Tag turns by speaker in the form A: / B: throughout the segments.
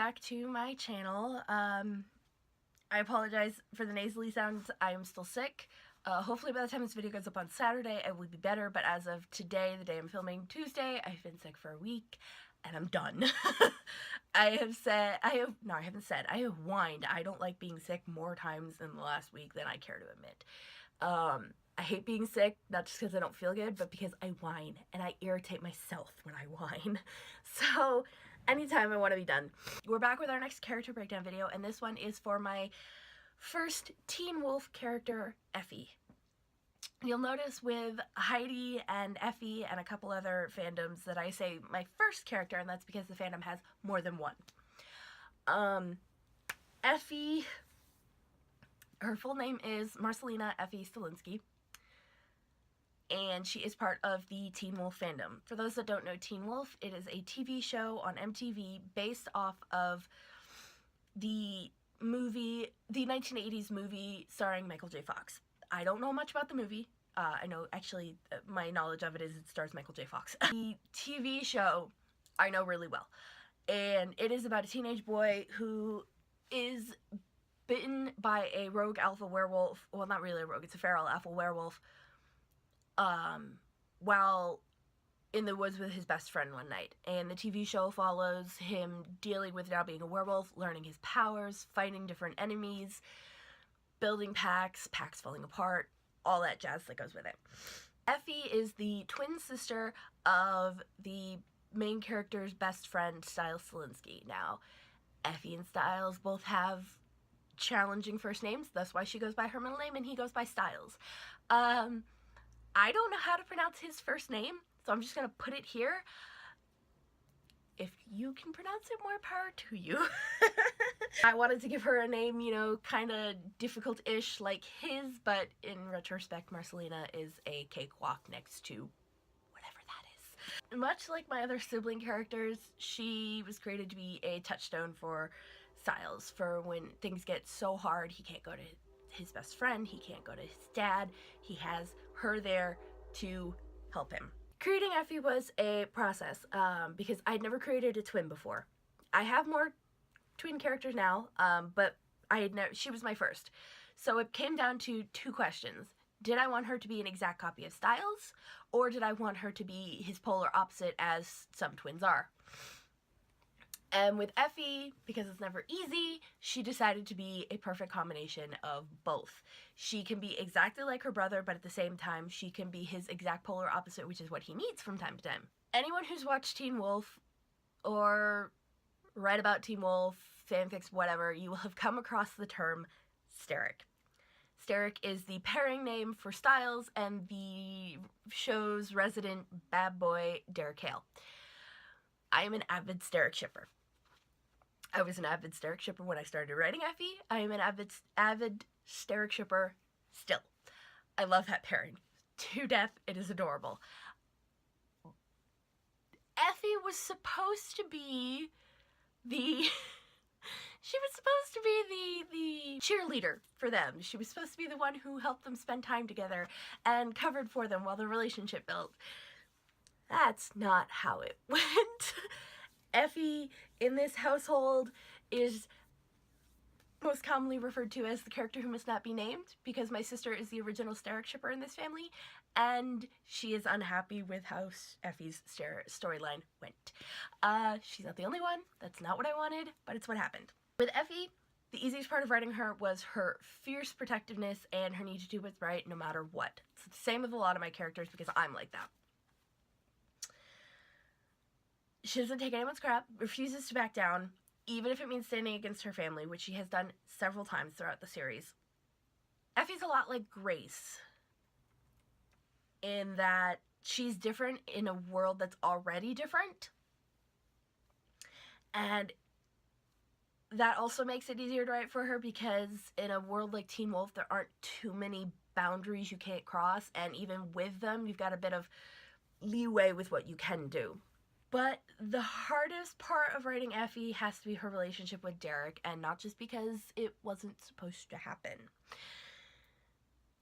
A: back to my channel. I apologize for the nasally sounds. I am still sick. Hopefully by the time this video goes up on Saturday, I will be better, but as of today, the day I'm filming, Tuesday, I've been sick for a week, and I'm done. I have whined. I don't like being sick more times in the last week than I care to admit. I hate being sick, not just because I don't feel good, but because I whine, and I irritate myself when I whine. So, anytime I want to be done. We're back with our next character breakdown video, and this one is for my first teen wolf character, Effie. You'll notice with Heidi and Effie and a couple other fandoms that I say my first character, and that's because the fandom has more than one. Effie, her full name is Marcelina Effie Stilinski, and she is part of the Teen Wolf fandom. For those that don't know Teen Wolf, it is a TV show on MTV based off of the 1980s movie starring Michael J. Fox. I don't know much about the movie. I know, actually, my knowledge of it is it stars Michael J. Fox. The TV show, I know really well. And it is about a teenage boy who is bitten by a rogue alpha werewolf. Well, not really a rogue, it's a feral alpha werewolf. While in the woods with his best friend one night. And the TV show follows him dealing with now being a werewolf, learning his powers, fighting different enemies, building packs falling apart, all that jazz that goes with it. Effie is the twin sister of the main character's best friend, Stiles Stilinski. Now, Effie and Stiles both have challenging first names, that's why she goes by her middle name and he goes by Stiles. I don't know how to pronounce his first name, so I'm just going to put it here. If you can pronounce it, more power to you. I wanted to give her a name, you know, kind of difficult-ish like his, but in retrospect, Marcelina is a cakewalk next to whatever that is. Much like my other sibling characters, she was created to be a touchstone for Stiles, for when things get so hard he can't go to his best friend, he can't go to his dad, he has her there to help him. Creating Effie was a process because I'd never created a twin before. I have more twin characters now, but she was my first. So it came down to two questions. Did I want her to be an exact copy of Stiles, or did I want her to be his polar opposite as some twins are? And with Effie, because it's never easy, she decided to be a perfect combination of both. She can be exactly like her brother, but at the same time, she can be his exact polar opposite, which is what he needs from time to time. Anyone who's watched Teen Wolf, or read about Teen Wolf, fanfics, whatever, you will have come across the term Steric. Steric is the pairing name for Stiles and the show's resident bad boy, Derek Hale. I am an avid Steric shipper. I was an avid Steric shipper when I started writing Effie. I am an avid Steric shipper still. I love that pairing to death. It is adorable. Effie was supposed to be the cheerleader for them. She was supposed to be the one who helped them spend time together and covered for them while the relationship built. That's not how it went. Effie in this household is most commonly referred to as the character who must not be named, because my sister is the original Steric shipper in this family, and she is unhappy with how Effie's storyline went. She's not the only one. That's not what I wanted, but it's what happened. With Effie, the easiest part of writing her was her fierce protectiveness and her need to do what's right no matter what. It's the same with a lot of my characters because I'm like that. She doesn't take anyone's crap, refuses to back down, even if it means standing against her family, which she has done several times throughout the series. Effie's a lot like Grace, in that she's different in a world that's already different. And that also makes it easier to write for her because in a world like Teen Wolf, there aren't too many boundaries you can't cross, and even with them, you've got a bit of leeway with what you can do. But the hardest part of writing Effie has to be her relationship with Derek, and not just because it wasn't supposed to happen.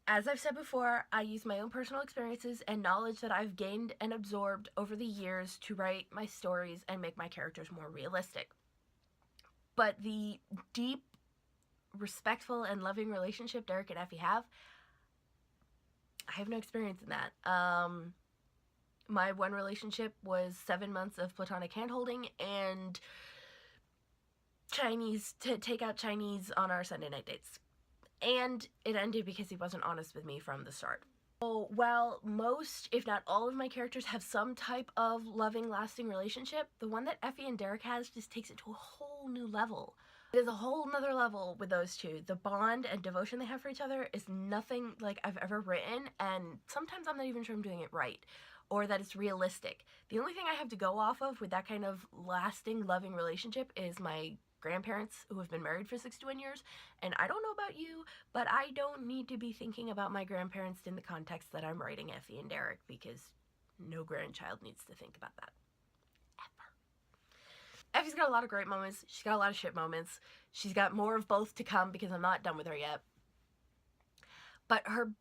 A: As I've said before, I use my own personal experiences and knowledge that I've gained and absorbed over the years to write my stories and make my characters more realistic. But the deep, respectful, and loving relationship Derek and Effie have, I have no experience in that. My one relationship was 7 months of platonic handholding and take-out Chinese on our Sunday night dates. And it ended because he wasn't honest with me from the start. So while most, if not all of my characters have some type of loving, lasting relationship, the one that Effie and Derek has just takes it to a whole new level. It is a whole nother level with those two. The bond and devotion they have for each other is nothing like I've ever written, and sometimes I'm not even sure I'm doing it right, or that it's realistic. The only thing I have to go off of with that kind of lasting, loving relationship is my grandparents who have been married for 61 years, and I don't know about you, but I don't need to be thinking about my grandparents in the context that I'm writing Effie and Derek, because no grandchild needs to think about that. Ever. Effie's got a lot of great moments. She's got a lot of shit moments. She's got more of both to come because I'm not done with her yet. But her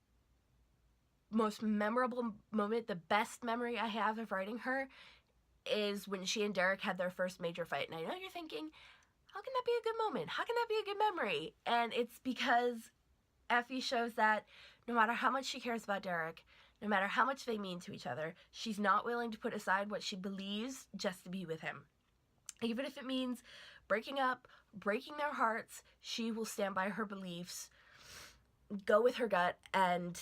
A: most memorable moment, the best memory I have of writing her, is when she and Derek had their first major fight. And I know you're thinking, how can that be a good moment? How can that be a good memory? And it's because Effie shows that no matter how much she cares about Derek, no matter how much they mean to each other, she's not willing to put aside what she believes just to be with him. Even if it means breaking up, breaking their hearts, she will stand by her beliefs, go with her gut, and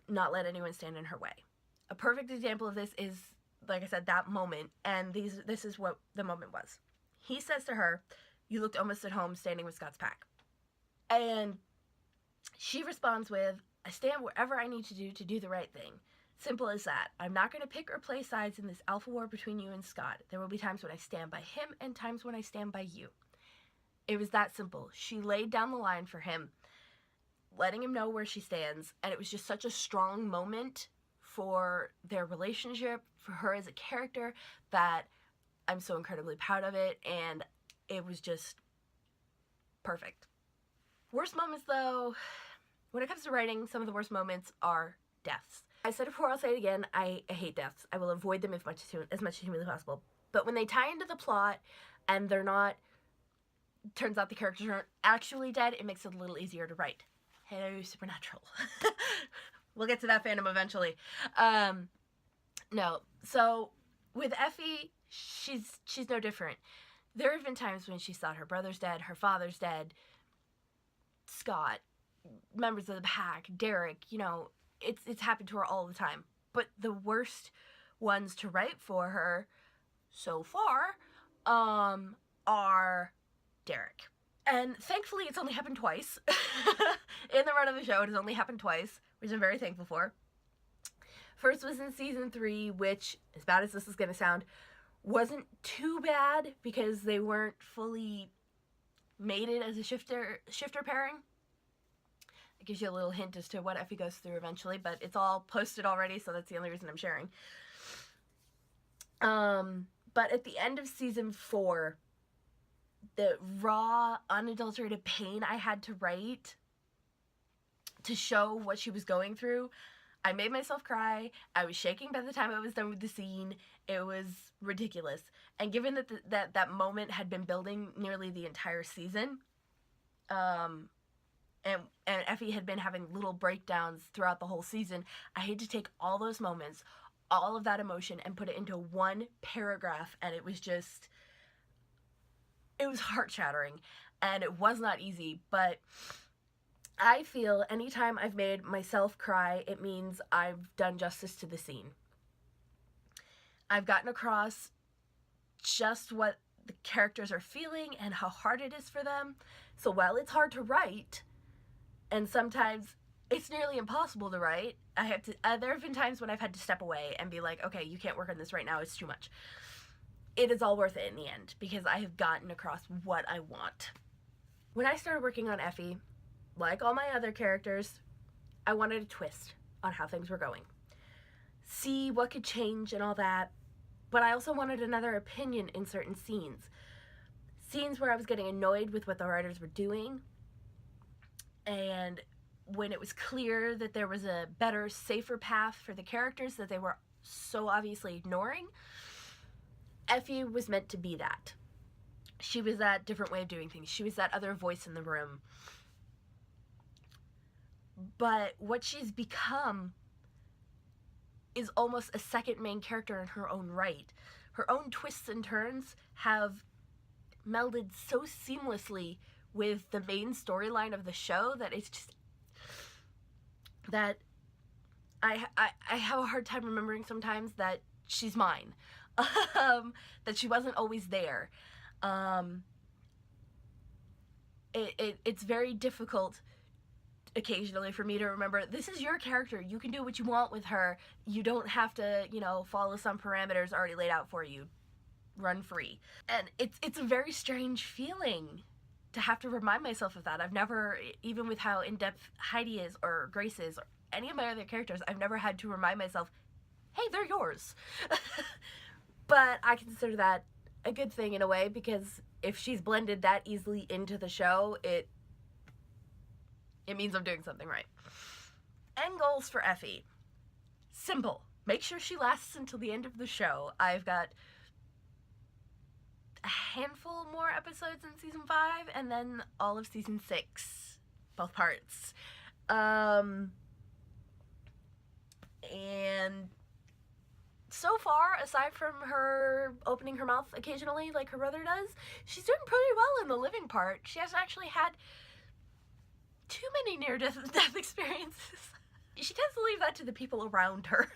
A: not let anyone stand in her way. A perfect example of this is, like I said, that moment, and this is what the moment was. He says to her, "You looked almost at home standing with Scott's pack." And she responds with, "I stand wherever I need to do the right thing. Simple as that. I'm not going to pick or play sides in this alpha war between you and Scott. There will be times when I stand by him and times when I stand by you." It was that simple. She laid down the line for him, letting him know where she stands, and it was just such a strong moment for their relationship, for her as a character, that I'm so incredibly proud of it, and it was just perfect. Worst moments, though, when it comes to writing, some of the worst moments are deaths. I said it before, I'll say it again, I hate deaths. I will avoid them as much as humanly possible. But when they tie into the plot and they're not, turns out the characters aren't actually dead, it makes it a little easier to write. Hello, Supernatural. We'll get to that fandom eventually. No, so with Effie, she's no different. There have been times when she's thought her brother's dead, her father's dead, Scott, members of the pack, Derek, it's happened to her all the time. But the worst ones to write for her so far are Derek. And thankfully it's only happened twice. In the run of the show, it has only happened twice, which I'm very thankful for. First was in season 3, which, as bad as this is going to sound, wasn't too bad because they weren't fully mated as a shifter pairing. It gives you a little hint as to what Effie goes through eventually, but it's all posted already, so that's the only reason I'm sharing. But at the end of season 4, the raw, unadulterated pain I had to write to show what she was going through, I made myself cry. I was shaking by the time I was done with the scene. It was ridiculous. And given that that moment had been building nearly the entire season, and Effie had been having little breakdowns throughout the whole season, I had to take all those moments, all of that emotion, and put it into one paragraph, and it was heart-shattering, and it was not easy, but I feel anytime I've made myself cry, it means I've done justice to the scene. I've gotten across just what the characters are feeling and how hard it is for them. So while it's hard to write, and sometimes it's nearly impossible to write, there have been times when I've had to step away and be like, okay, you can't work on this right now, it's too much. It is all worth it in the end, because I have gotten across what I want. When I started working on Effie, like all my other characters, I wanted a twist on how things were going. See what could change and all that, but I also wanted another opinion in certain scenes. Scenes where I was getting annoyed with what the writers were doing, and when it was clear that there was a better, safer path for the characters that they were so obviously ignoring, Effie was meant to be that. She was that different way of doing things. She was that other voice in the room. But what she's become is almost a second main character in her own right. Her own twists and turns have melded so seamlessly with the main storyline of the show that it's just that I have a hard time remembering sometimes that she's mine. That she wasn't always there. It's very difficult occasionally for me to remember, this is your character, you can do what you want with her, you don't have to, you know, follow some parameters already laid out for you, run free. And it's a very strange feeling to have to remind myself of that. I've never, even with how in-depth Heidi is or Grace is or any of my other characters, I've never had to remind myself, hey, they're yours. But I consider that a good thing in a way, because if she's blended that easily into the show, it means I'm doing something right. End goals for Effie. Simple. Make sure she lasts until the end of the show. I've got a handful more episodes in season 5, and then all of season 6. Both parts. And so far, aside from her opening her mouth occasionally like her brother does, she's doing pretty well in the living part. She hasn't actually had too many near-death experiences. She tends to leave that to the people around her.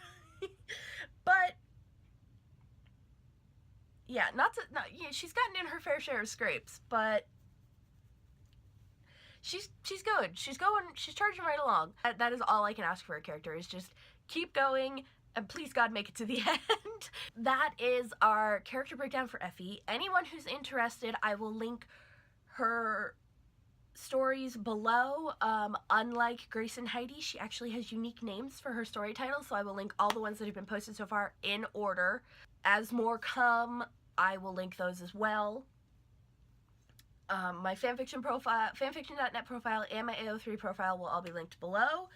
A: But yeah, yeah, she's gotten in her fair share of scrapes, but she's good. She's charging right along. That is all I can ask for a character, is just keep going, and please God make it to the end. That is our character breakdown for Effie. Anyone who's interested, I will link her stories below. Unlike Grace and Heidi, she actually has unique names for her story titles, so I will link all the ones that have been posted so far in order. As more come, I will link those as well. My fanfiction profile, fanfiction.net profile, and my AO3 profile will all be linked below,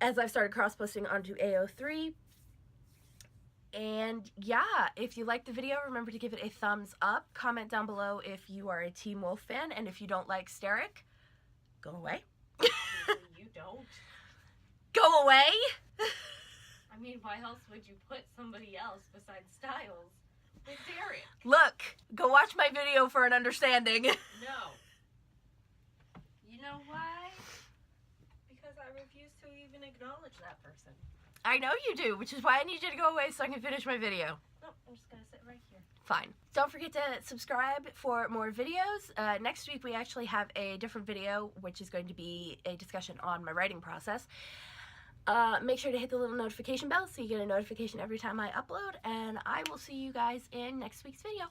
A: as I've started cross-posting onto AO3. And yeah, if you liked the video, remember to give it a thumbs up. Comment down below if you are a Team Wolf fan, and if you don't like Steric, go away.
B: You don't.
A: Go away!
B: I mean, why else would you put somebody else besides Styles with Derek?
A: Look, go watch my video for an understanding.
B: No. You know why? Because I refuse to even acknowledge that person.
A: I know you do, which is why I need you to go away so I can finish my video.
B: No, I'm just gonna sit right here.
A: Fine. Don't forget to subscribe for more videos. Next week we actually have a different video, which is going to be a discussion on my writing process. Make sure to hit the little notification bell so you get a notification every time I upload, and I will see you guys in next week's video.